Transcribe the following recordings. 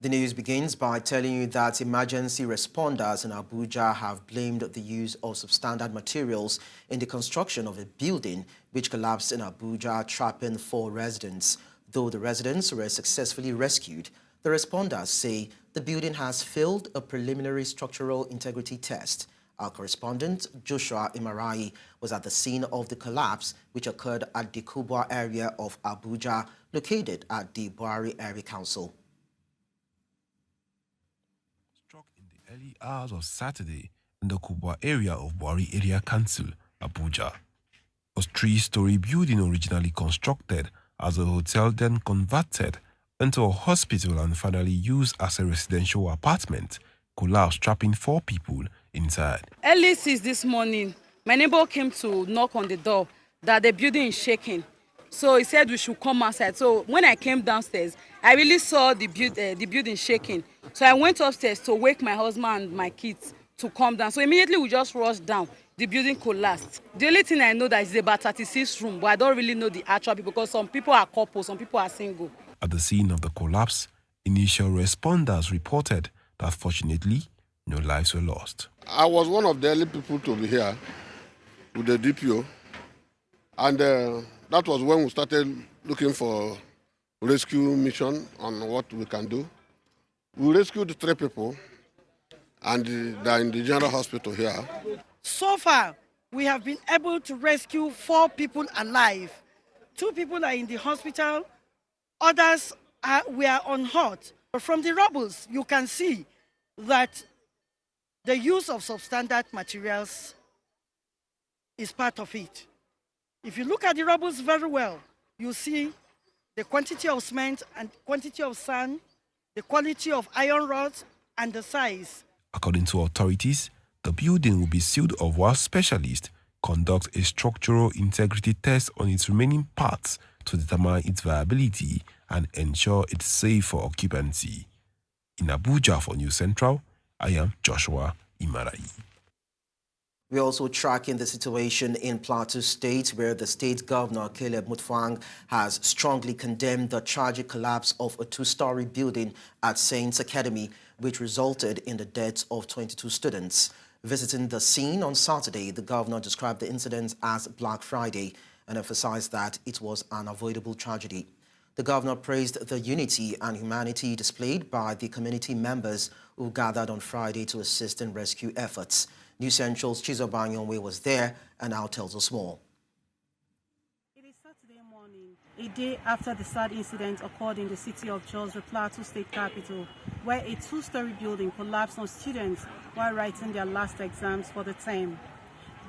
The news begins by telling you that emergency responders in Abuja have blamed the use of substandard materials in the construction of a building which collapsed in Abuja, trapping 4 residents. Though the residents were successfully rescued, the responders say the building has failed a preliminary structural integrity test. Our correspondent, Joshua Imarai, was at the scene of the collapse, which occurred at the Kubwa area of Abuja, located at the Buhari Area Council. Struck in the early hours of Saturday in the Kubwa area of Buhari Area Council, Abuja. A 3-story building originally constructed as a hotel, then converted into a hospital and finally used as a residential apartment, collapsed, trapping 4 people inside. Early 6 this morning, my neighbor came to knock on the door that the building is shaking. So he said we should come outside. So when I came downstairs, I really saw the building shaking. So I went upstairs to wake my husband and my kids to come down. So immediately we just rushed down. The building collapsed. The only thing I know that is about 36 rooms, but I don't really know the actual people because some people are couples, some people are single. At the scene of the collapse, initial responders reported that fortunately, no lives were lost. I was one of the early people to be here with the DPO, and that was when we started looking for rescue mission on what we can do. We rescued 3 people, and they're in the general hospital here. So far, we have been able to rescue 4 people alive. 2 people are in the hospital, others we are on hot. From the rubbles, you can see that the use of substandard materials is part of it. If you look at the rubbles very well, you see the quantity of cement and quantity of sand, the quality of iron rods, and the size. According to authorities, the building will be sealed off while specialists conduct a structural integrity test on its remaining parts to determine its viability and ensure it's safe for occupancy. In Abuja for News Central, I am Joshua Imarai. We're also tracking the situation in Plateau State, where the state governor, Caleb Mutfwang, has strongly condemned the tragic collapse of a 2-story building at Saints Academy, which resulted in the deaths of 22 students. Visiting the scene on Saturday, the governor described the incident as Black Friday and emphasized that it was an avoidable tragedy. The governor praised the unity and humanity displayed by the community members who gathered on Friday to assist in rescue efforts. News Central's Chizoba was there and now tells us more. It is Saturday morning, a day after the sad incident occurred in the city of Jos, the Plateau state capital, where a 2-story building collapsed on students while writing their last exams for the term.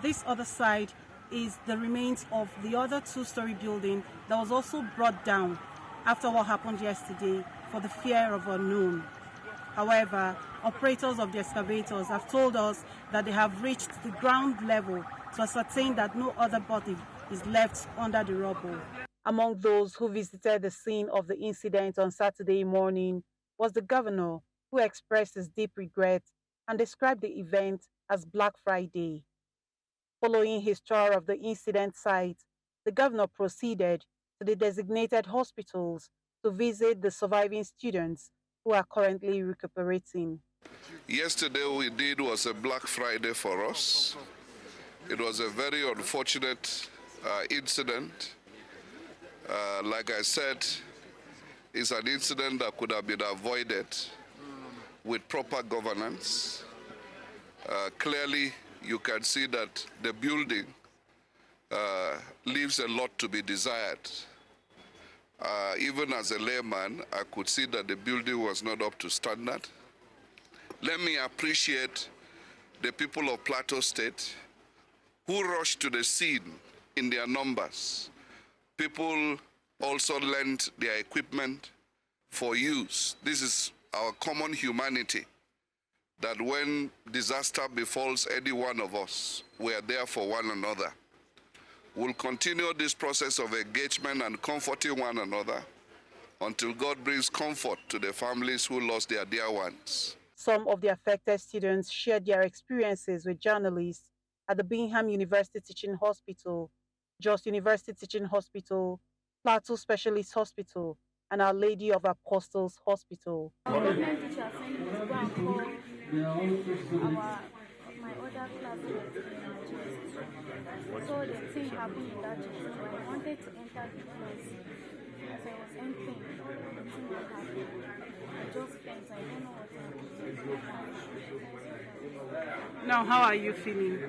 This other side is the remains of the other 2-story building that was also brought down after what happened yesterday for the fear of unknown. However, operators of the excavators have told us that they have reached the ground level to ascertain that no other body is left under the rubble. Among those who visited the scene of the incident on Saturday morning was the governor, who expressed his deep regret and described the event as Black Friday. Following his tour of the incident site, the governor proceeded to the designated hospitals to visit the surviving students who are currently recuperating. Yesterday we did was a Black Friday for us. It was a very unfortunate incident. Like I said, it's an incident that could have been avoided with proper governance. Clearly, you can see that the building leaves a lot to be desired. Even as a layman, I could see that the building was not up to standard. Let me appreciate the people of Plateau State who rushed to the scene in their numbers. People also lent their equipment for use. This is our common humanity, that when disaster befalls any one of us, we are there for one another. We'll continue this process of engagement and comforting one another until God brings comfort to the families who lost their dear ones. Some of the affected students shared their experiences with journalists at the Bingham University Teaching Hospital, Jos University Teaching Hospital, Plateau Specialist Hospital, and Our Lady of Apostles Hospital. Our government teacher sent me to go and call my other classmates in my chest. So the thing happened in that chest. So I wanted to enter the class. As I was entering, the thing happened. I just felt I don't know what happened. Now, how are you feeling?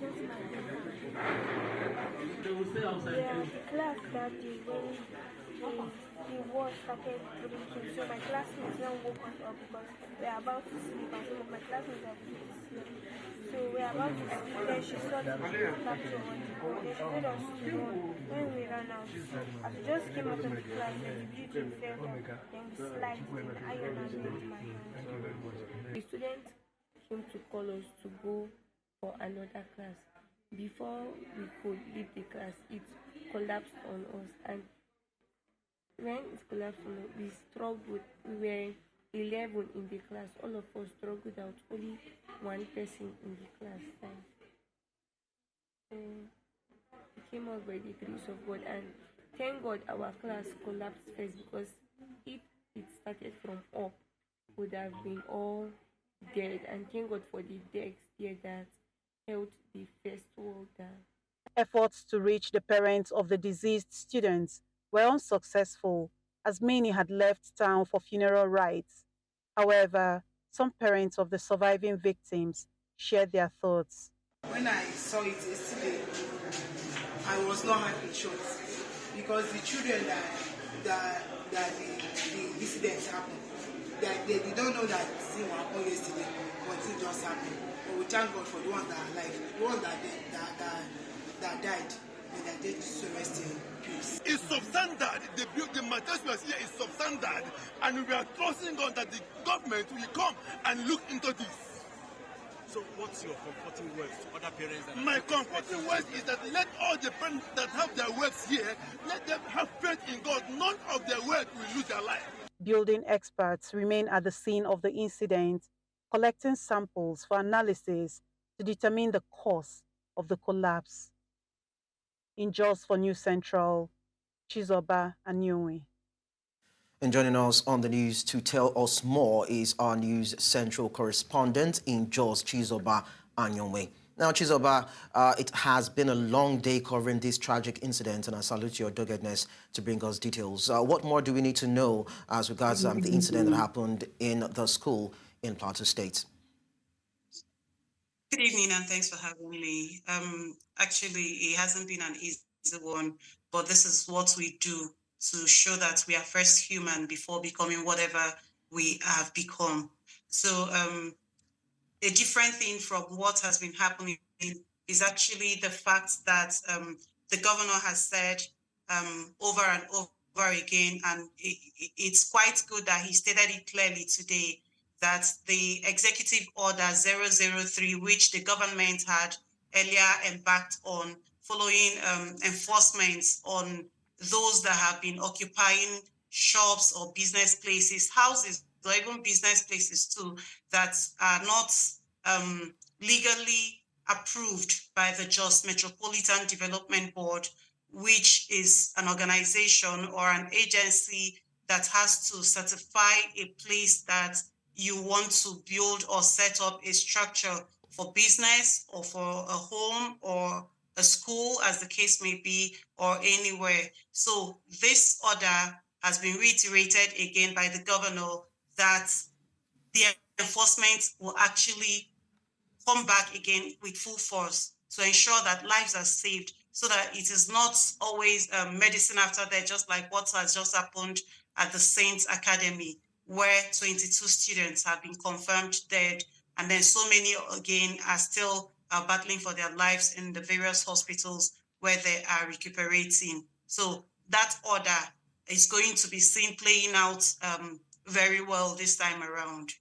Just like the class that day when the war started breaking, so my classmates now woke us up because we are about to sleep and some of my classmates are going to sleep. So we are about to sleep, then she saw the Plateau on the wall, then she told us to run. When we ran out, as we just came out of the class, then the building fell down, then we slid, then the iron and made my hand. The student came to call us to go for another class. Before we could leave the class, it collapsed on us, and when it collapsed on us, we struggled. We were 11 in the class. All of us struggled out. Only one person in the class died. We came out by the grace of God, and thank God our class collapsed first, because if it started from up, would have been all dead. And thank God for the decks there that held the first wall down. Efforts to reach the parents of the deceased students were unsuccessful, as many had left town for funeral rites. However, some parents of the surviving victims shared their thoughts. When I saw it yesterday, I was not happy, short, because the children that the incident happened, that they don't know that thing happened yesterday, but it just happened. But we thank God for the ones that are alive, the ones that died, and that they just rest in peace. It's substandard. The materials we are here is substandard, and we are trusting God that the government will come and look into this. So what's your comforting words to other parents? My comforting words is that let all the parents that have their works here, let them have faith in God. None of their work will lose their life. Building experts remain at the scene of the incident, collecting samples for analysis to determine the cause of the collapse. In Jos for News Central, Chizoba Anyonwe. And joining us on the news to tell us more is our News Central correspondent in Jos, Chizoba Anyonwe. Now, Chizoba, it has been a long day covering this tragic incident, and I salute your doggedness to bring us details. What more do we need to know as regards the incident that happened in the school in Plateau State? Good evening, and thanks for having me. Actually, it hasn't been an easy one, but this is what we do to show that we are first human before becoming whatever we have become. So a different thing from what has been happening is actually the fact that the governor has said over and over again, and it's quite good that he stated it clearly today, that the executive order 003, which the government had earlier embarked on following enforcements on those that have been occupying shops or business places, houses, or even business places too, that are not legally approved by the Jos Metropolitan Development Board, which is an organization or an agency that has to certify a place that you want to build or set up a structure for business or for a home or a school, as the case may be, or anywhere. So this order has been reiterated again by the governor that the enforcement will actually come back again with full force to ensure that lives are saved, so that it is not always medicine after death, just like what has just happened at the Saints Academy, where 22 students have been confirmed dead, and then so many again are still battling for their lives in the various hospitals where they are recuperating. So that order is going to be seen playing out very well this time around.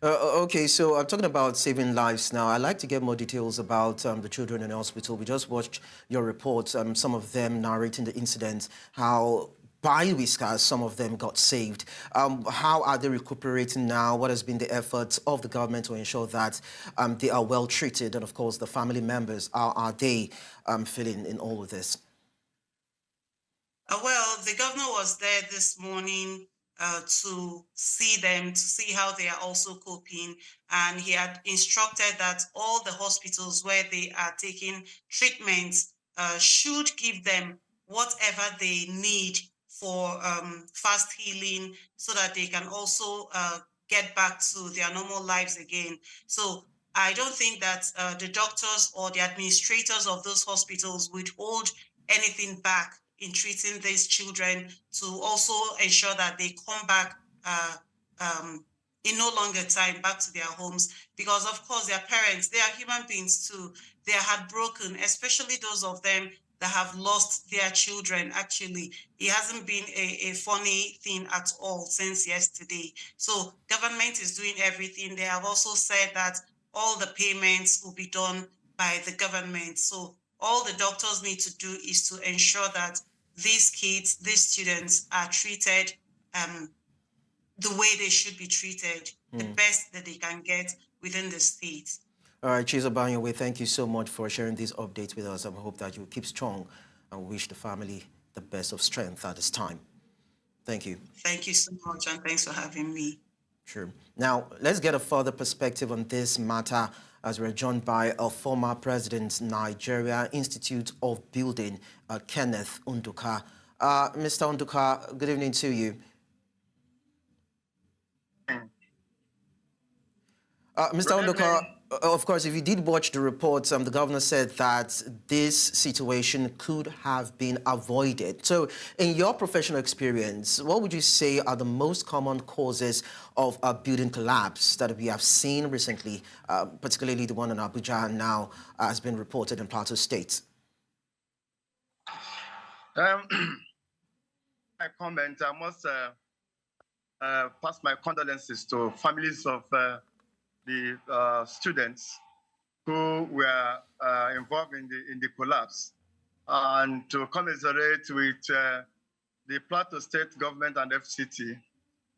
Okay, so I'm talking about saving lives now. I'd like to get more details about the children in the hospital. We just watched your reports, some of them narrating the incident, how by whiskers some of them got saved. How are they recuperating now? What has been the efforts of the government to ensure that they are well treated? And of course, the family members, how are they feeling in all of this? Well, the governor was there this morning to see them, to see how they are also coping. And he had instructed that all the hospitals where they are taking treatments should give them whatever they need for fast healing so that they can also get back to their normal lives again. So I don't think that the doctors or the administrators of those hospitals would hold anything back in treating these children to also ensure that they come back in no longer time back to their homes, because of course their parents, they are human beings too. They are heartbroken, especially those of them that have lost their children. Actually, it hasn't been a funny thing at all since yesterday. So government is doing everything. They have also said that all the payments will be done by the government. So all the doctors need to do is to ensure that these kids, these students are treated the way they should be treated, the best that they can get within the state. All right, Chizo Banyowe, thank you so much for sharing these updates with us. I hope that you keep strong and wish the family the best of strength at this time. Thank you. Thank you so much, and thanks for having me. Sure. Now, let's get a further perspective on this matter as we're joined by a former president, Nigeria Institute of Building, Kenneth Unduka. Mr. Unduka, good evening to you. Mr. Unduka, of course, if you did watch the reports, the governor said that this situation could have been avoided. So in your professional experience, what would you say are the most common causes of a building collapse that we have seen recently, particularly the one in Abuja now has been reported in Plateau State? My comment, I must pass my condolences to families of the students who were involved in the collapse, and to commiserate with the Plateau State government and FCT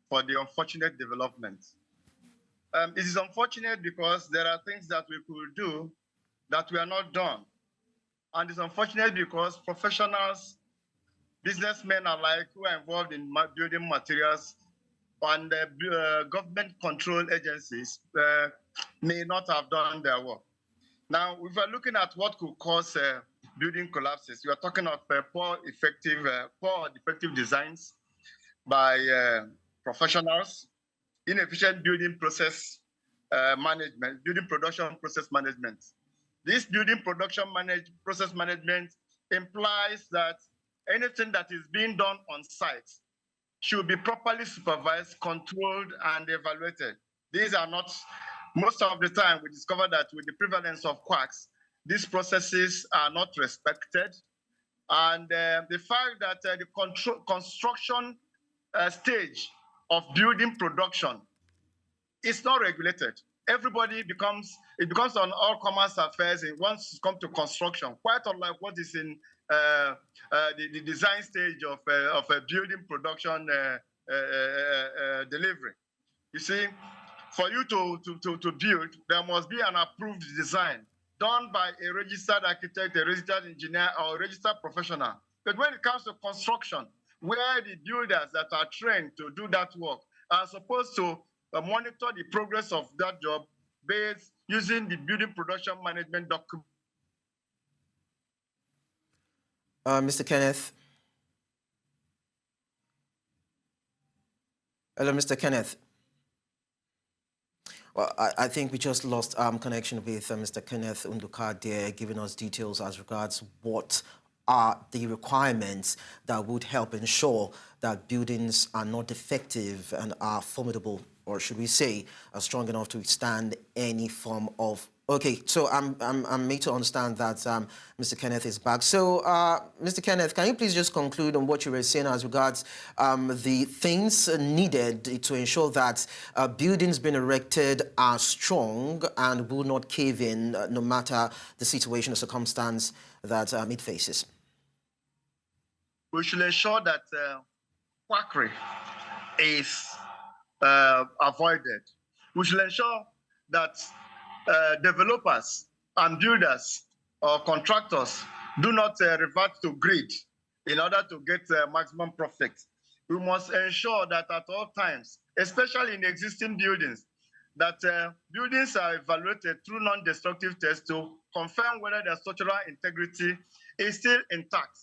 for the unfortunate development. It is unfortunate because there are things that we could do that were not done. And it's unfortunate because professionals, businessmen alike who are involved in building materials and government-controlled agencies may not have done their work. Now, if we're looking at what could cause building collapses, we are talking of poor defective designs by professionals, inefficient building process management, building production process management. This building production process management implies that anything that is being done on site should be properly supervised, controlled, and evaluated. These are not, most of the time we discover that with the prevalence of quacks, these processes are not respected. And the fact that the construction stage of building production is not regulated. Everybody becomes an all-commerce affairs once it comes to construction, quite unlike what is in the design stage of a building production delivery. You see, for you to build, there must be an approved design done by a registered architect, a registered engineer, or a registered professional. But when it comes to construction, where the builders that are trained to do that work are supposed to monitor the progress of that job based using the building production management document. Mr. Kenneth. Hello, Mr. Kenneth. Well, I think we just lost connection with Mr. Kenneth Unduka there, giving us details as regards what are the requirements that would help ensure that buildings are not defective and are formidable, or should we say, are strong enough to withstand any form of. Okay, so I'm made to understand that Mr. Kenneth is back. So, Mr. Kenneth, can you please just conclude on what you were saying as regards the things needed to ensure that buildings being erected are strong and will not cave in no matter the situation or circumstance that it faces? We should ensure that quackery is avoided. We should ensure that developers and builders or contractors do not revert to greed in order to get maximum profit. We must ensure that at all times, especially in existing buildings, that buildings are evaluated through non-destructive tests to confirm whether their structural integrity is still intact.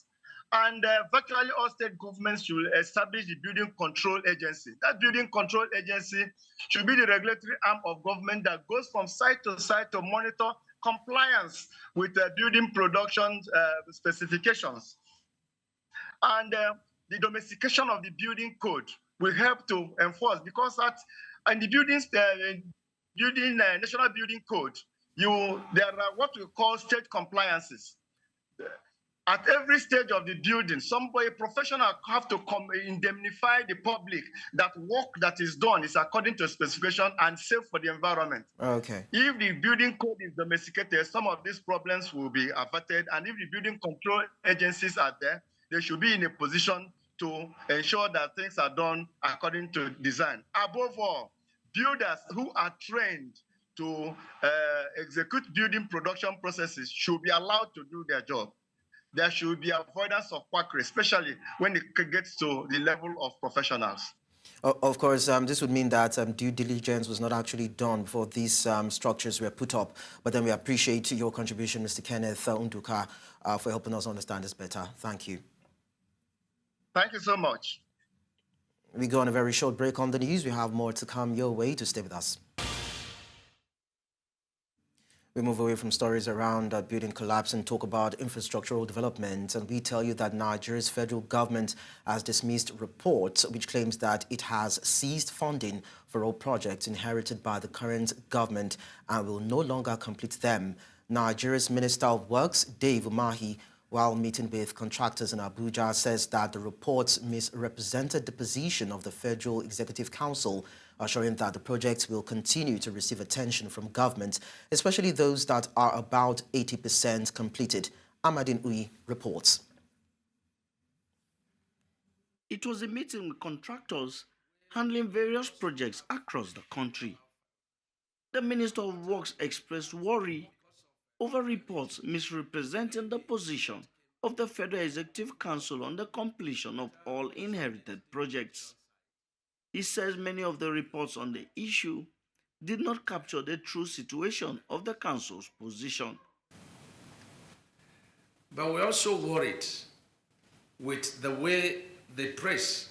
And virtually all state governments should establish the building control agency. That building control agency should be the regulatory arm of government that goes from site to site to monitor compliance with building production specifications. And the domestication of the building code will help to enforce, because in the national building code, there are what we call state compliances. At every stage of the building, a professional have to indemnify the public that work that is done is according to specification and safe for the environment. Okay. If the building code is domesticated, some of these problems will be averted. And if the building control agencies are there, they should be in a position to ensure that things are done according to design. Above all, builders who are trained to execute building production processes should be allowed to do their job. There should be avoidance of quackery, especially when it gets to the level of professionals. Of course, this would mean that due diligence was not actually done before these structures were put up. But then we appreciate your contribution, Mr. Kenneth Unduka, for helping us understand this better. Thank you. Thank you so much. We go on a very short break on the news. We have more to come your way. To stay with us. We move away from stories around building collapse and talk about infrastructural development. And we tell you that Nigeria's federal government has dismissed reports which claims that it has ceased funding for all projects inherited by the current government and will no longer complete them. Nigeria's Minister of Works, Dave Umahi, while meeting with contractors in Abuja, says that the reports misrepresented the position of the Federal Executive Council, assuring that the projects will continue to receive attention from government, especially those that are about 80% completed. Amadin Uyi reports. It was a meeting with contractors handling various projects across the country. The Minister of Works expressed worry over reports misrepresenting the position of the Federal Executive Council on the completion of all inherited projects. He says many of the reports on the issue did not capture the true situation of the Council's position. But we're also worried with the way the press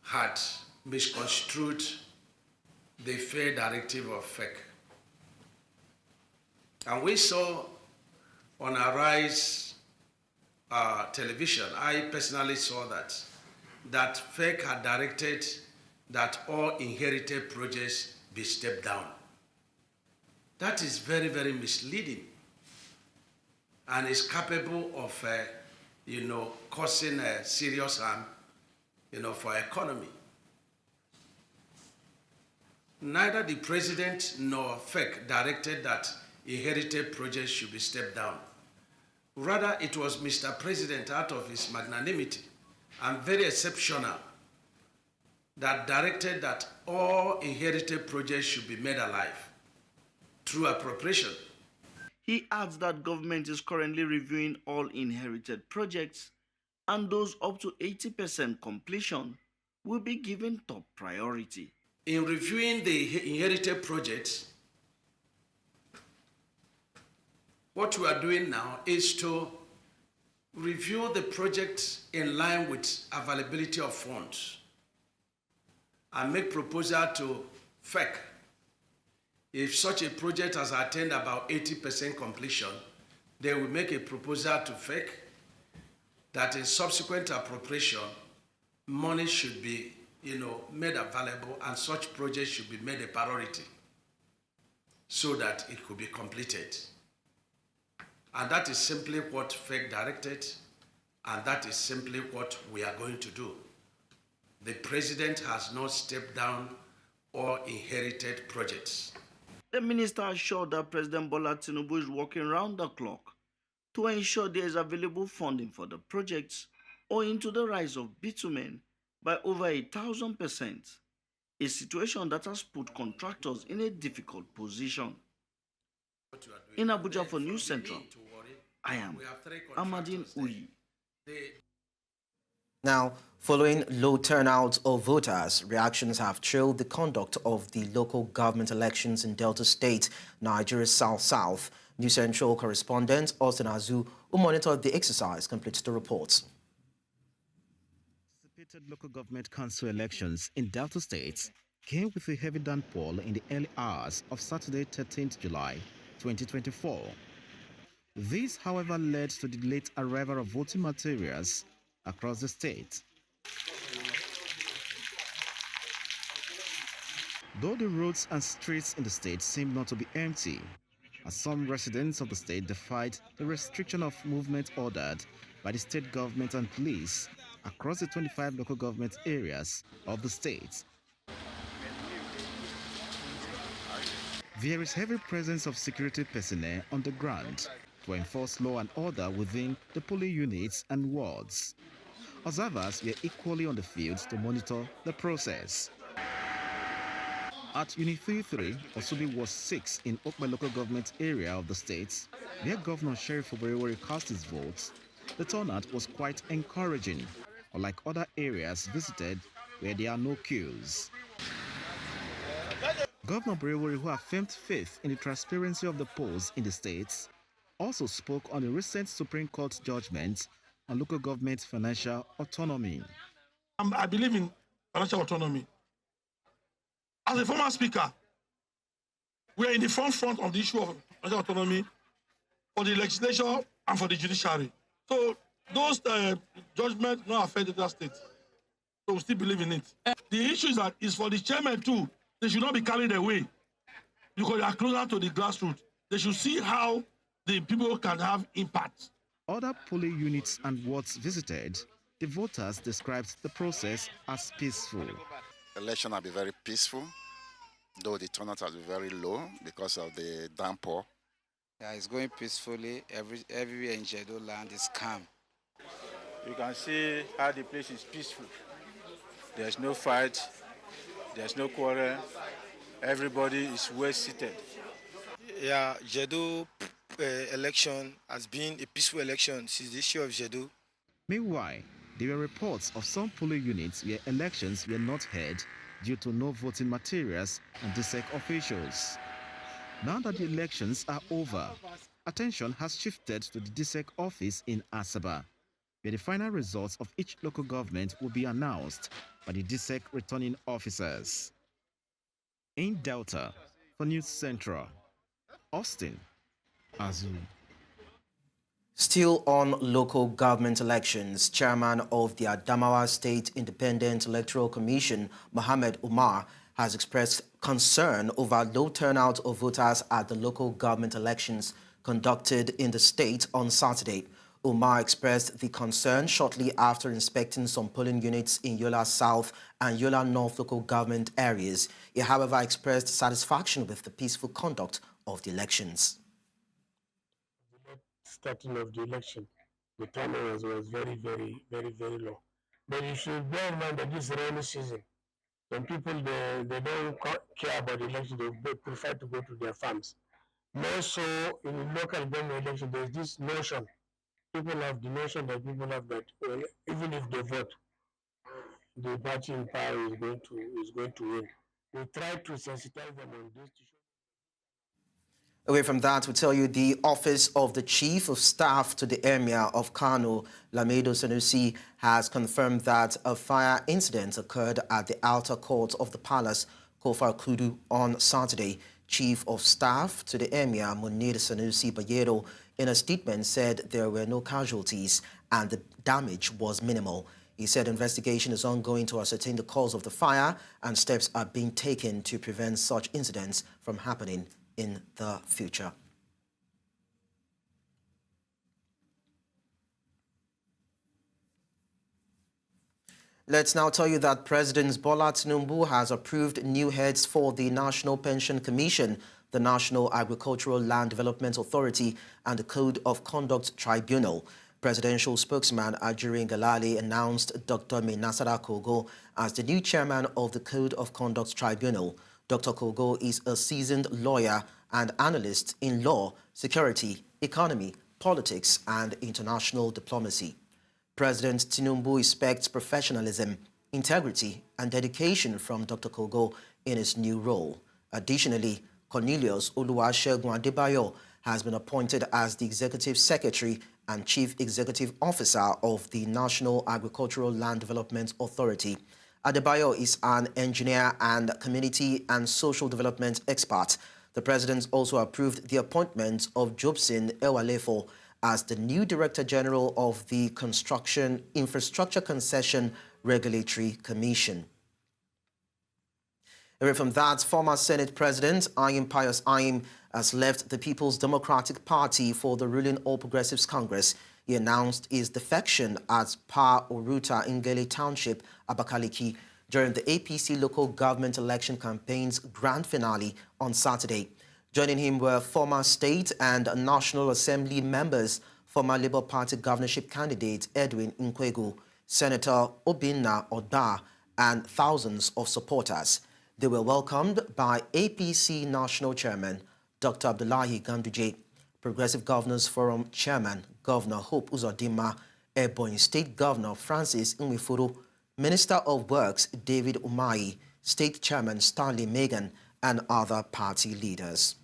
had misconstrued the fair directive of FEC. And we saw on Arise television, I personally saw that FEC had directed that all inherited projects be stepped down. That is very, very misleading and is capable of, causing a serious harm, for economy. Neither the president nor FEC directed that inherited projects should be stepped down. Rather, it was Mr. President, out of his magnanimity and very exceptional, that directed that all inherited projects should be made alive through appropriation. He adds that government is currently reviewing all inherited projects and those up to 80% completion will be given top priority. In reviewing the inherited projects, what we are doing now is to review the project in line with availability of funds and make proposal to FEC. If such a project has attained about 80% completion, they will make a proposal to FEC that in subsequent appropriation, money should be made available and such projects should be made a priority so that it could be completed. And that is simply what FEC directed, and that is simply what we are going to do. The president has not stepped down all inherited projects. The minister assured that President Bola Tinubu is working round the clock to ensure there is available funding for the projects owing to the rise of bitumen by over 1,000%, a situation that has put contractors in a difficult position. In Abuja for News Central, I am Amadin Uyi. Now, following low turnout of voters, reactions have trailed the conduct of the local government elections in Delta State, Nigeria's South. New Central correspondent Austin Azu, who monitored the exercise, completes the report. Anticipated local government council elections in Delta State came with a heavy downpour in the early hours of Saturday, 13th July 2024. This, however, led to the late arrival of voting materials across the state. Though the roads and streets in the state seemed not to be empty, as some residents of the state defied the restriction of movement ordered by the state government and police across the 25 local government areas of the state. There is heavy presence of security personnel on the ground to enforce law and order within the polling units and wards. Observers were equally on the field to monitor the process. At Unit 33, Osubi was 6 in Okpe local government area of the state, where Governor Sheriff Bayero cast his votes. The turnout was quite encouraging, unlike other areas visited where there are no queues. Governor Bayero, who affirmed faith in the transparency of the polls in the states, also spoke on the recent Supreme Court judgment on local government financial autonomy. I believe in financial autonomy. As a former speaker, we are in the front of the issue of financial autonomy for the legislature and for the judiciary. So those judgments not affect the state. So we still believe in it. The issue is for the chairman too. They should not be carried away because they are closer to the grassroots. They should see how the people can have impact. Other polling units and wards visited, the voters described the process as peaceful. Election will be very peaceful, though the turnout has been very low because of the downpour. Yeah, it's going peacefully. Everywhere in Jedo land is calm. You can see how the place is peaceful. There's no fight, there's no quarrel. Everybody is well seated. Yeah, Jedo election has been a peaceful election since the issue of Jedo. Meanwhile, there were reports of some polling units where elections were not held due to no voting materials and DSEC officials. Now that the elections are over, attention has shifted to the DSEC office in Asaba, where the final results of each local government will be announced by the DSEC returning officers. In Delta, for News Central, Austin Azu. Still on local government elections, Chairman of the Adamawa State Independent Electoral Commission, Mohammed Umar, has expressed concern over low turnout of voters at the local government elections conducted in the state on Saturday. Umar expressed the concern shortly after inspecting some polling units in Yola South and Yola North local government areas. He, however, expressed satisfaction with the peaceful conduct of the elections. Starting of the election, the turnout was very low. But you should bear in mind that this rainy season, some people they don't care about the election, they prefer to go to their farms. More so in the local government election, there's this notion. People have the notion that well, even if they vote, the party in power is going to win. We try to sensitize them on this. Away from that, we tell you the Office of the Chief of Staff to the Emir of Kano, Lamido Sanusi, has confirmed that a fire incident occurred at the outer court of the palace, Kofar Kudu, on Saturday. Chief of Staff to the Emir, Munir Sanusi Bayero, in a statement said there were no casualties and the damage was minimal. He said investigation is ongoing to ascertain the cause of the fire and steps are being taken to prevent such incidents from happening in the future. Let's now tell you that President Bola Tinubu has approved new heads for the National Pension Commission, the National Agricultural Land Development Authority, and the Code of Conduct Tribunal. Presidential spokesman Ajuri Ngalale announced Dr. Menasara Kogo as the new chairman of the Code of Conduct Tribunal. Dr. Kogo is a seasoned lawyer and analyst in law, security, economy, politics, and international diplomacy. President Tinubu expects professionalism, integrity, and dedication from Dr. Kogo in his new role. Additionally, Cornelius Oluwasegun Adebayo has been appointed as the Executive Secretary and Chief Executive Officer of the National Agricultural Land Development Authority. Adebayo is an engineer and community and social development expert. The President also approved the appointment of Jobson Ewalefo as the new Director General of the Construction Infrastructure Concession Regulatory Commission. Away from that, former Senate President Ayim Pius Ayim has left the People's Democratic Party for the ruling All Progressives Congress. He announced his defection at Pa Oruta Ngele Township, Abakaliki, during the APC local government election campaign's grand finale on Saturday. Joining him were former state and National Assembly members, former Labour Party governorship candidate Edwin Nkwegu, Senator Obinna Oda, and thousands of supporters. They were welcomed by APC National Chairman Dr. Abdullahi Ganduje, Progressive Governors Forum Chairman Governor Hope Uzodinma, Ebonyi State Governor Francis Nwifuru, Minister of Works David Umahi, State Chairman Stanley Megan, and other party leaders.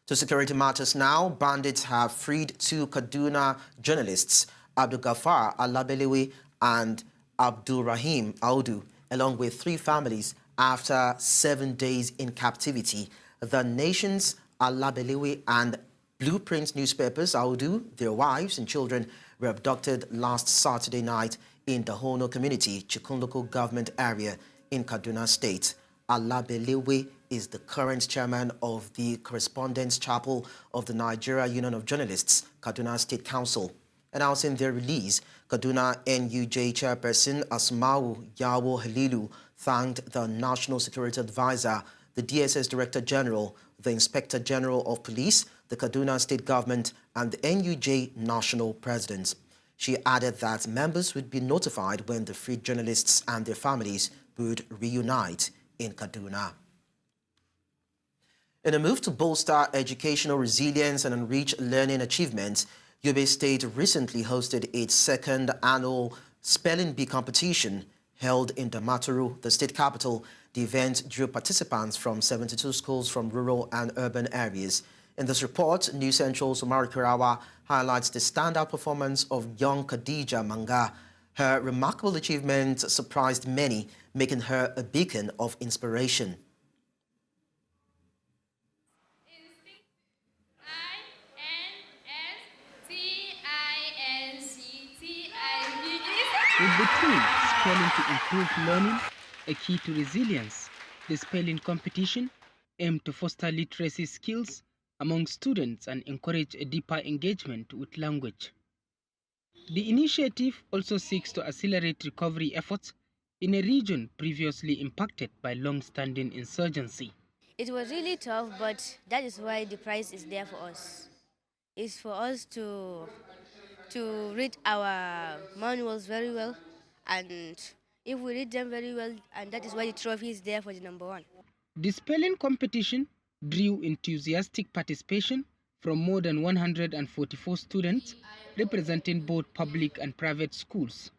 To security matters now, bandits have freed two Kaduna journalists, Abdul Ghaffar Alabelewe and Abdul Rahim Audu, along with three families after 7 days in captivity. The Nation's Alabelewe and Blueprint newspapers, Audu, their wives and children, were abducted last Saturday night in the Hono community, Chikun local government area in Kaduna State. Alabelewe is the current chairman of the Correspondence Chapel of the Nigeria Union of Journalists, Kaduna State Council. Announcing their release, Kaduna NUJ chairperson Asmau Yawo Halilu thanked the National Security Advisor, the DSS Director General, the Inspector General of Police, the Kaduna State Government, and the NUJ National President. She added that members would be notified when the freed journalists and their families would reunite in Kaduna. In a move to bolster educational resilience and enrich learning achievements, Yobe State recently hosted its second annual Spelling Bee competition held in Damaturu, the state capital. The event drew participants from 72 schools from rural and urban areas. In this report, New Central's Omar Kirawa highlights the standout performance of young Khadija Manga. Her remarkable achievement surprised many, making her a beacon of inspiration. With the theme, Spelling to Improve Learning, a Key to Resilience, the spelling competition aimed to foster literacy skills among students and encourage a deeper engagement with language. The initiative also seeks to accelerate recovery efforts in a region previously impacted by long-standing insurgency. It was really tough, but that is why the prize is there for us. It's for us to read our manuals very well, and if we read them very well, and that is why the trophy is there for the number one. The spelling competition drew enthusiastic participation from more than 144 students representing both public and private schools.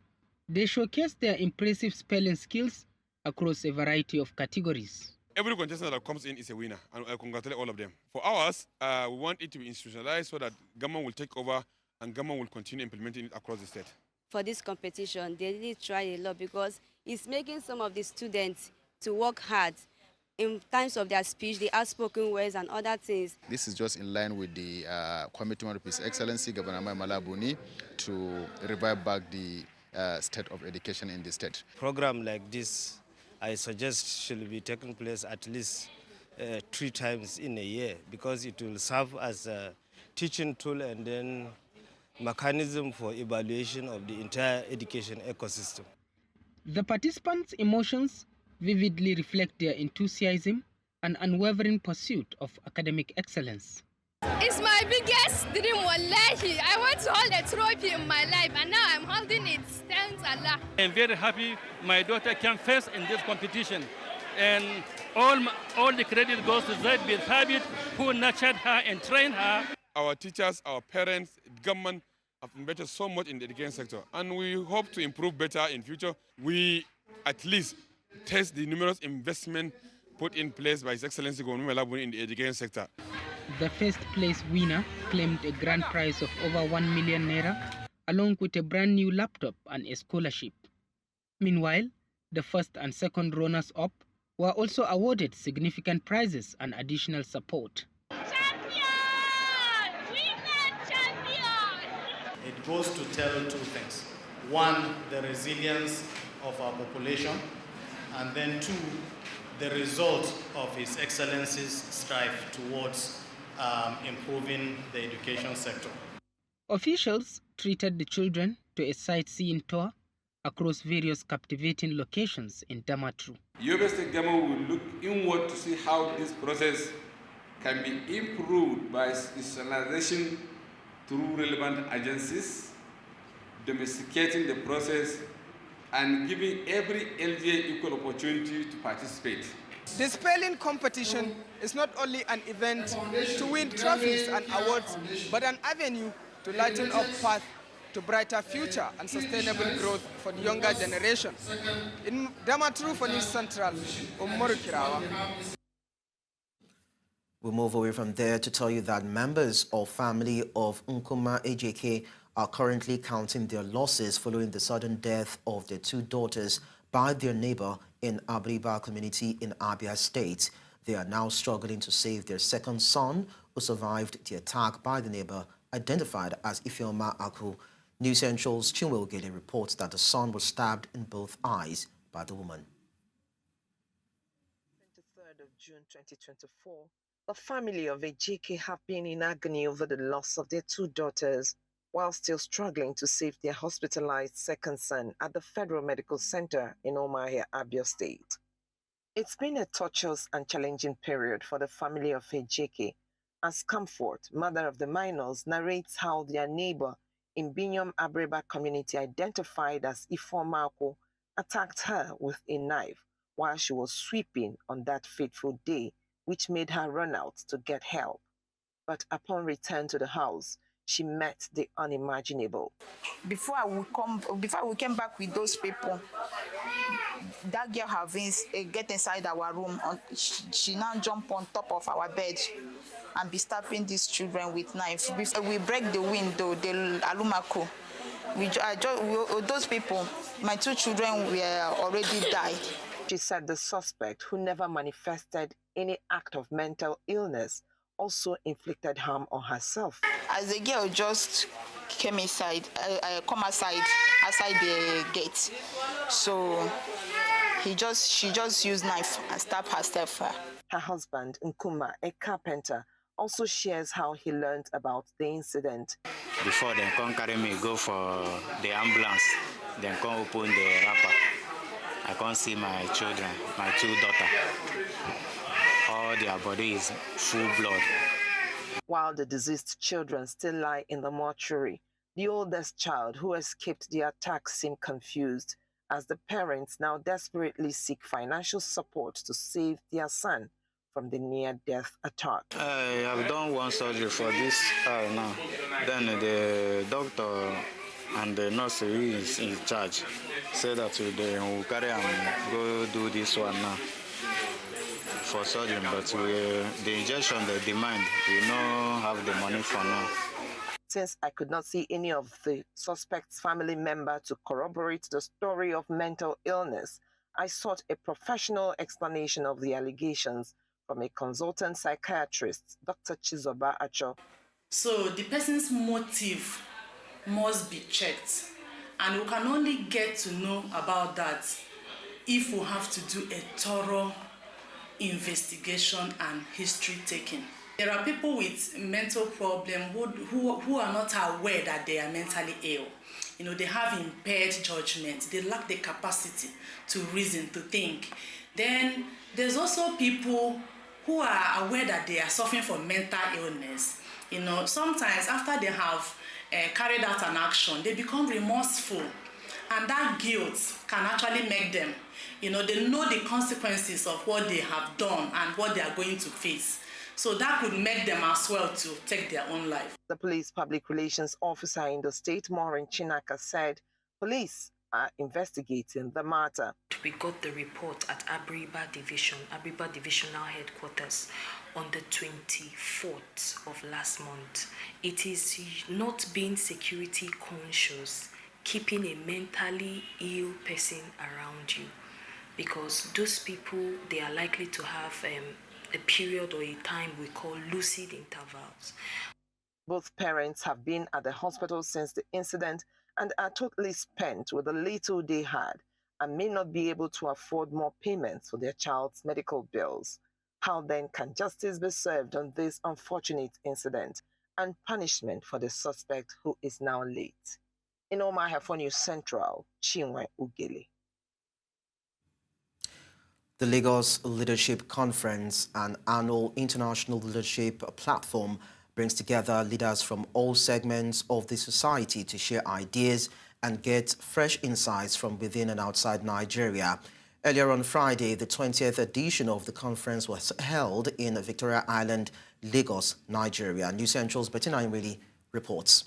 They showcased their impressive spelling skills across a variety of categories. Every contestant that comes in is a winner, and I congratulate all of them. For ours, we want it to be institutionalized so that government will take over and government will continue implementing it across the state. For this competition, they really try a lot because it's making some of the students to work hard. In times of their speech, the outspoken words and other things. This is just in line with the commitment of His Excellency Governor Malabuni to revive back the state of education in the state. Program like this, I suggest should be taking place at least 3 times in a year because it will serve as a teaching tool and then mechanism for evaluation of the entire education ecosystem. The participants' emotions vividly reflect their enthusiasm and unwavering pursuit of academic excellence. It's my biggest dream, wallahi. I want to hold a trophy in my life, and now I'm holding it. Thanks Allah. I'm very happy my daughter came first in this competition, and all the credit goes to Zaid bin Thabit, who nurtured her and trained her. Our teachers, our parents, government have invested so much in the education sector, and we hope to improve better in future. We at least test the numerous investment put in place by His Excellency Munir Sanusi in the education sector. The first place winner claimed a grand prize of over 1 million naira, along with a brand new laptop and a scholarship. Meanwhile, the first and second runners-up were also awarded significant prizes and additional support. It goes to tell two things. One, the resilience of our population, and then two, the result of His Excellency's strive towards improving the education sector. Officials treated the children to a sightseeing tour across various captivating locations in Damaturu. Yobe State government will look inward to see how this process can be improved by institutionalization through relevant agencies, domesticating the process, and giving every LGA equal opportunity to participate. The spelling competition is not only an event to win trophies and awards, but an avenue to lighten up path to brighter future and sustainable growth for the younger generation. In Damaturu for News Central, Umaru Kirawa. We'll move away from there to tell you that members of family of Nkuma AJK are currently counting their losses following the sudden death of their two daughters by their neighbor in Abriba community in Abia State. They are now struggling to save their second son, who survived the attack by the neighbor, identified as Ifeoma Aku. News Central's Chinwe Ogede reports that the son was stabbed in both eyes by the woman. 23rd of June 2024, the family of AJK have been in agony over the loss of their two daughters, while still struggling to save their hospitalized second son at the Federal Medical Center in Umuahia, Abia State. It's been a tortuous and challenging period for the family of AJK, as Comfort, mother of the minors, narrates how their neighbor in Binyom Abreba community, identified as Ifeoma Aku, attacked her with a knife while she was sweeping on that fateful day, which made her run out to get help. But upon return to the house, she met the unimaginable. Before we came back with those people, that girl get inside our room. She now jump on top of our bed and be stabbing these children with knife. We break the window, the alumako. Those people, my two children were already died. She said the suspect, who never manifested any act of mental illness, also inflicted harm on herself. As the girl just came inside, outside the gate, so she just used knife and stabbed herself. Her husband, Nkuma, a carpenter, also shares how he learned about the incident. Before they come carry me, go for the ambulance, then come open the wrapper. I can't see my children, my two daughters. All their body is full blood. While the deceased children still lie in the mortuary, the oldest child who escaped the attack seemed confused, as the parents now desperately seek financial support to save their son from the near-death attack. I have done one surgery for this eye now. Then the doctor and the nurse who is in charge said that we'll carry and go do this one now for surgery, but the injection they demand, we don't have the money for now. Since I could not see any of the suspect's family member to corroborate the story of mental illness, I sought a professional explanation of the allegations from a consultant psychiatrist, Dr. Chizoba Acho. So the person's motive must be checked, and we can only get to know about that if we have to do a thorough investigation and history taking. There are people with mental problems who are not aware that they are mentally ill. You know, they have impaired judgment. They lack the capacity to reason, to think. Then there's also people who are aware that they are suffering from mental illness. You know, sometimes after they have carried out an action, they become remorseful. And that guilt can actually make them, you know, they know the consequences of what they have done and what they are going to face. So that could make them as well to take their own life. The police public relations officer in the state, Maureen Chinaka, said police are investigating the matter. We got the report at Abriba Divisional Headquarters on the 24th of last month. It is not being security conscious, keeping a mentally ill person around you, because those people, they are likely to have a period or a time we call lucid intervals. Both parents have been at the hospital since the incident and are totally spent with the little they had and may not be able to afford more payments for their child's medical bills. How then can justice be served on this unfortunate incident and punishment for the suspect who is now late? In Omaha for News Central, Chinwe Ugele. The Lagos Leadership Conference, an annual international leadership platform, brings together leaders from all segments of the society to share ideas and get fresh insights from within and outside Nigeria. Earlier on Friday, the 20th edition of the conference was held in Victoria Island, Lagos, Nigeria. News Central's Bettina Imreli reports.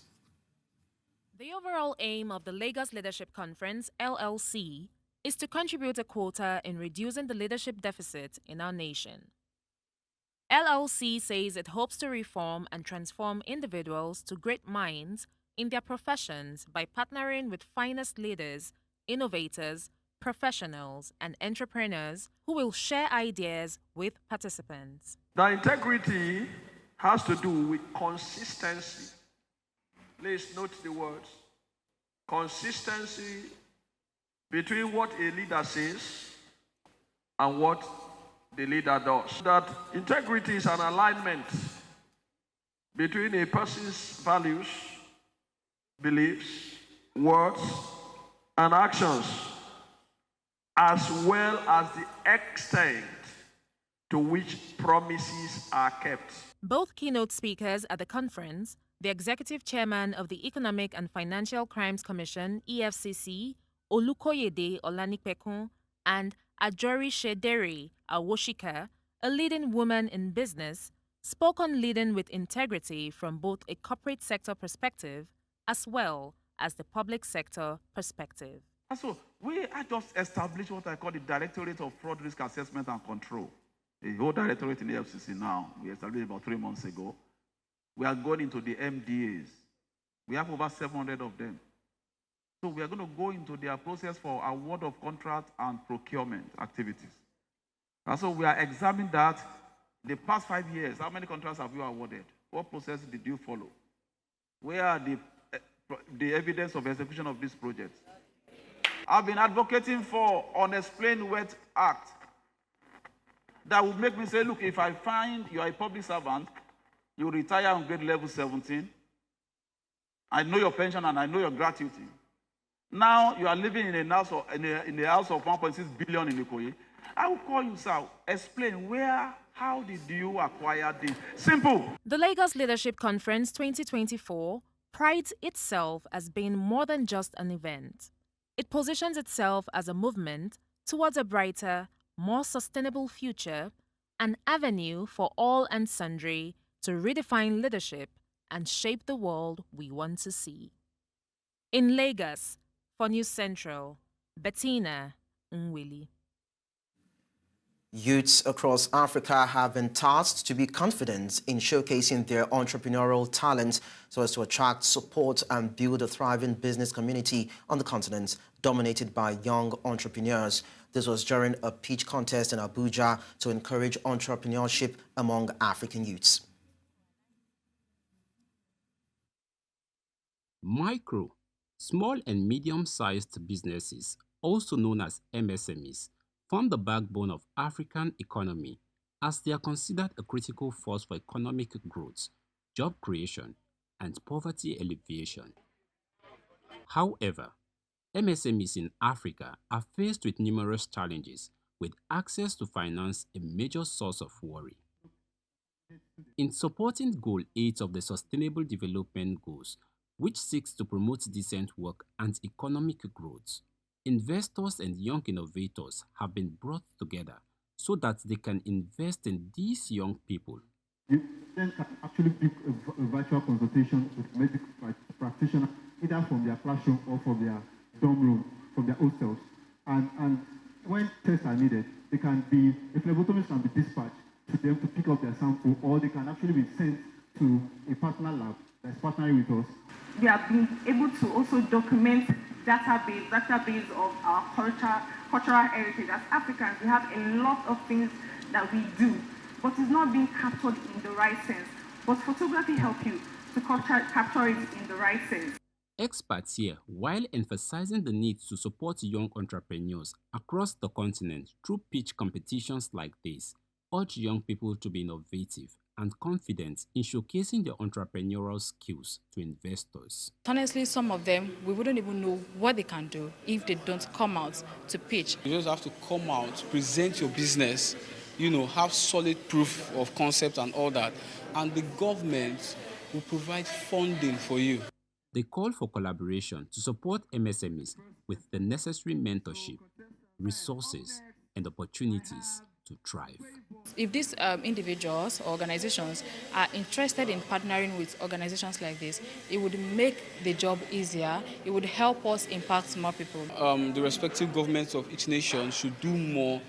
The overall aim of the Lagos Leadership Conference, LLC, is to contribute a quota in reducing the leadership deficit in our nation. LLC says it hopes to reform and transform individuals to great minds in their professions by partnering with finest leaders, innovators, professionals, and entrepreneurs who will share ideas with participants. The integrity has to do with consistency. Please note the words. Consistency between what a leader says and what the leader does. That integrity is an alignment between a person's values, beliefs, words, and actions, as well as the extent to which promises are kept. Both keynote speakers at the conference, the executive chairman of the Economic and Financial Crimes Commission, EFCC, Olukoyede Olanipekun, and Ajori Shedere Awoshika, a leading woman in business, spoke on leading with integrity from both a corporate sector perspective as well as the public sector perspective. So we are just established what I call the Directorate of Fraud Risk Assessment and Control. The whole directorate in the FCC now, we established about 3 months ago. We are going into the MDAs. We have over 700 of them. So we are going to go into their process for award of contract and procurement activities. And so we are examining that. The past 5 years, how many contracts have you awarded? What process did you follow? Where are the evidence of execution of this project? I've been advocating for Unexplained Wealth Act that would make me say, look, if I find you are a public servant, you retire on grade level 17, I know your pension and I know your gratuity. Now you are living in a house of, in a house of 1.6 billion in Ikoyi. I will call you, sir. Explain how did you acquire this? Simple. The Lagos Leadership Conference 2024 prides itself as being more than just an event. It positions itself as a movement towards a brighter, more sustainable future, an avenue for all and sundry to redefine leadership and shape the world we want to see. In Lagos, for News Central, Bettina Nwili. Youths across Africa have been tasked to be confident in showcasing their entrepreneurial talent so as to attract support and build a thriving business community on the continent dominated by young entrepreneurs. This was during a pitch contest in Abuja to encourage entrepreneurship among African youths. Micro, small and medium-sized businesses, also known as MSMEs, form the backbone of African economy as they are considered a critical force for economic growth, job creation, and poverty alleviation. However, MSMEs in Africa are faced with numerous challenges, with access to finance a major source of worry. In supporting Goal 8 of the Sustainable Development Goals, which seeks to promote decent work and economic growth, investors and young innovators have been brought together so that they can invest in these young people You then can actually book a virtual consultation with a medical practitioner, either from their classroom or from their dorm room, from their hostels. And when tests are needed, they can be, a phlebotomist can be dispatched to them to pick up their sample, or they can actually be sent to a partner lab that's partnering with us. We have been able to also document database of our cultural heritage. As Africans, we have a lot of things that we do, but it's not being captured in the right sense. But photography helps you to capture it in the right sense. Experts here, while emphasizing the need to support young entrepreneurs across the continent through pitch competitions like this, urge young people to be innovative and confident in showcasing their entrepreneurial skills to investors. Honestly, some of them, we wouldn't even know what they can do if they don't come out to pitch. You just have to come out, present your business, have solid proof of concept and all that, and the government will provide funding for you. They call for collaboration to support MSMEs with the necessary mentorship, resources, and opportunities to thrive. If these individuals or organizations are interested in partnering with organizations like this, it would make the job easier. It would help us impact more people. The respective governments of each nation should do more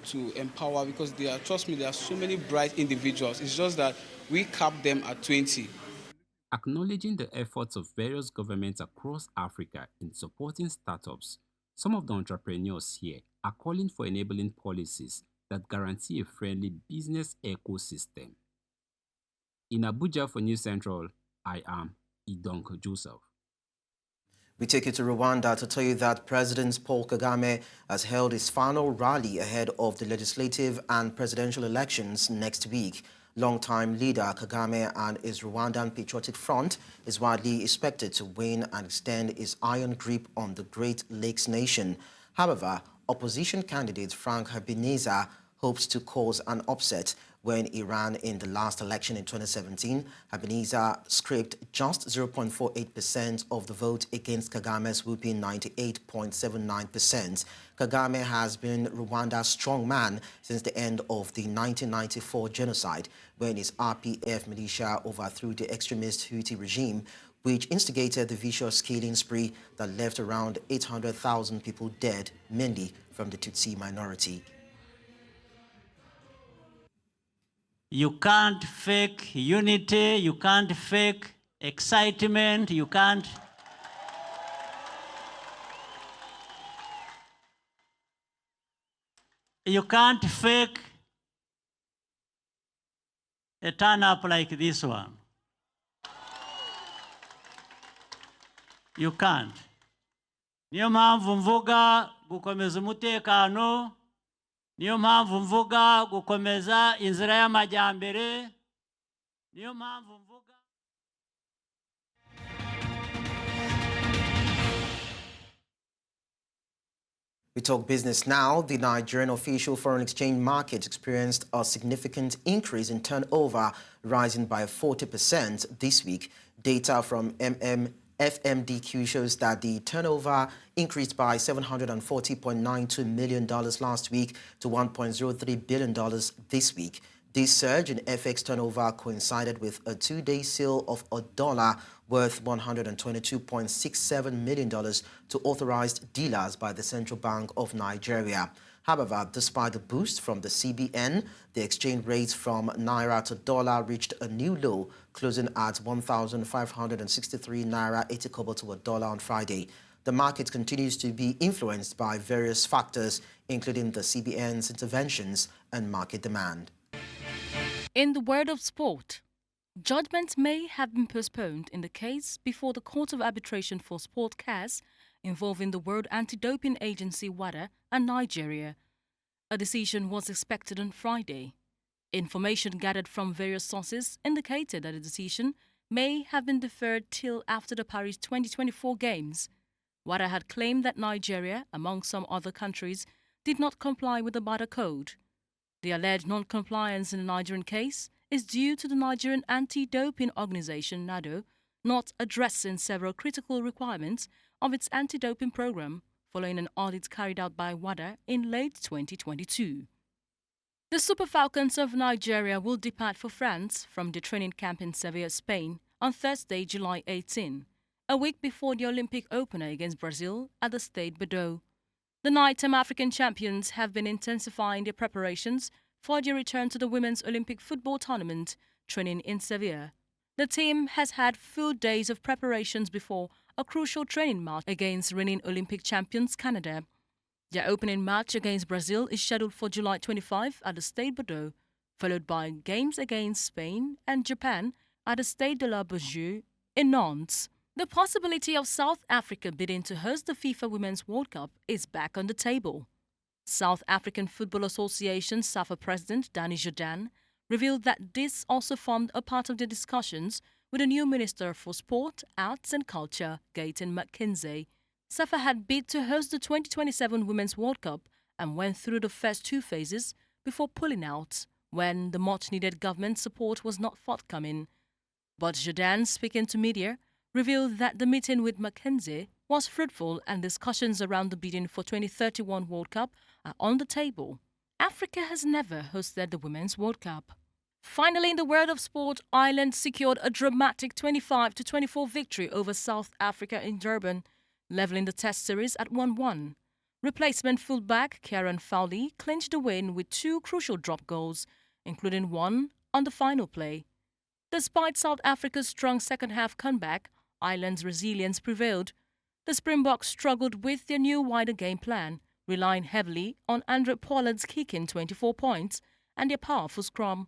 to empower, because trust me, there are so many bright individuals. It's just that we cap them at 20. Acknowledging the efforts of various governments across Africa in supporting startups, some of the entrepreneurs here are calling for enabling policies that guarantee a friendly business ecosystem. In Abuja for News Central, I am Idonko Joseph. We take you to Rwanda to tell you that President Paul Kagame has held his final rally ahead of the legislative and presidential elections next week. Longtime leader Kagame and his Rwandan Patriotic Front is widely expected to win and extend his iron grip on the Great Lakes nation. However, opposition candidate Frank Habineza hopes to cause an upset. When he ran in the last election in 2017, Habineza scraped just 0.48% of the vote against Kagame's whooping 98.79%. Kagame has been Rwanda's strongman since the end of the 1994 genocide, when his RPF militia overthrew the extremist Hutu regime, which instigated the vicious killing spree that left around 800,000 people dead, mainly from the Tutsi minority. You can't fake unity, you can't fake excitement, you can't fake a turn up like this one. You can't. Niyo mpamvu mvuga gukomeza umutekano, niyo mpamvu mvuga gukomeza inzira y'amajyambere, niyo mpamvu mvuga. We talk business now. The Nigerian official foreign exchange market experienced a significant increase in turnover, rising by 40% this week. Data from FMDQ shows that the turnover increased by $740.92 million last week to $1.03 billion this week. This surge in FX turnover coincided with a two-day sale of a dollar worth $122.67 million to authorized dealers by the Central Bank of Nigeria. However, despite the boost from the CBN, the exchange rate from naira to dollar reached a new low, closing at 1,563 naira 80 kobo to a dollar on Friday. The market continues to be influenced by various factors, including the CBN's interventions and market demand. In the world of sport, judgment may have been postponed in the case before the Court of Arbitration for Sport (CAS) involving the World Anti-Doping Agency WADA and Nigeria. A decision was expected on Friday. Information gathered from various sources indicated that the decision may have been deferred till after the Paris 2024 Games. WADA had claimed that Nigeria, among some other countries, did not comply with the WADA code. The alleged non-compliance in the Nigerian case is due to the Nigerian Anti-Doping Organization (NADO) not addressing several critical requirements of its anti-doping program following an audit carried out by WADA in late 2022. The Super Falcons of Nigeria will depart for France from the training camp in Seville, Spain on Thursday, July 18, a week before the Olympic opener against Brazil at the Stade Bordeaux. The nine-time African champions have been intensifying their preparations for their return to the Women's Olympic football tournament training in Seville. The team has had full days of preparations before a crucial training match against reigning Olympic champions Canada. Their opening match against Brazil is scheduled for July 25 at the Stade Bordeaux, followed by games against Spain and Japan at the Stade de la Beaujeu in Nantes. The possibility of South Africa bidding to host the FIFA Women's World Cup is back on the table. South African Football Association SAFA President Danny Jordaan revealed that this also formed a part of the discussions with the new Minister for Sport, Arts and Culture, Gayton McKenzie. SAFA had bid to host the 2027 Women's World Cup and went through the first two phases before pulling out when the much-needed government support was not forthcoming. But Jordaan, speaking to media, revealed that the meeting with McKenzie was fruitful and discussions around the bidding for 2031 World Cup are on the table. Africa has never hosted the Women's World Cup. Finally, in the world of sport, Ireland secured a dramatic 25-24 victory over South Africa in Durban, levelling the Test series at 1-1. Replacement fullback Kieran Fowley clinched the win with two crucial drop goals, including one on the final play. Despite South Africa's strong second-half comeback, Ireland's resilience prevailed. The Springboks struggled with their new wider game plan, relying heavily on Andre Pollard's kicking 24 points and their powerful scrum.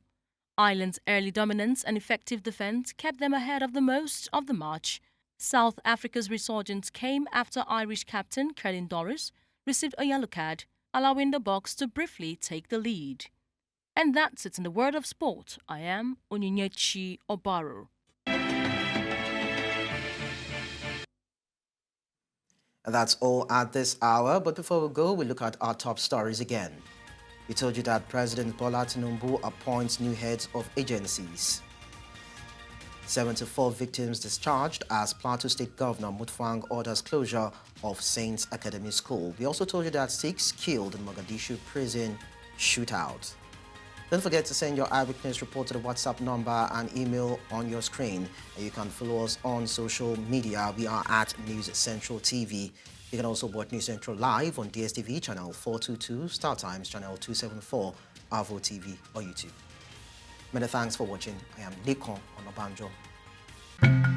Ireland's early dominance and effective defence kept them ahead of the most of the match. South Africa's resurgence came after Irish captain Kellen Doris received a yellow card, allowing the Boks to briefly take the lead. And that's it in the world of sport. I am Onyinyechi Obaro. And that's all at this hour. But before we go, we look at our top stories again. We told you that President Bola Tinubu appoints new heads of agencies. 74 victims discharged as Plateau State Governor Mutfwang orders closure of Saints Academy School. We also told you that 6 killed in Mogadishu prison shootout. Don't forget to send your eyewitness report to the WhatsApp number and email on your screen. And you can follow us on social media. We are at News Central TV. You can also watch News Central live on DSTV channel 422, Star Times channel 274, Avo TV or YouTube. Many thanks for watching. I am Lekan Onabanjo.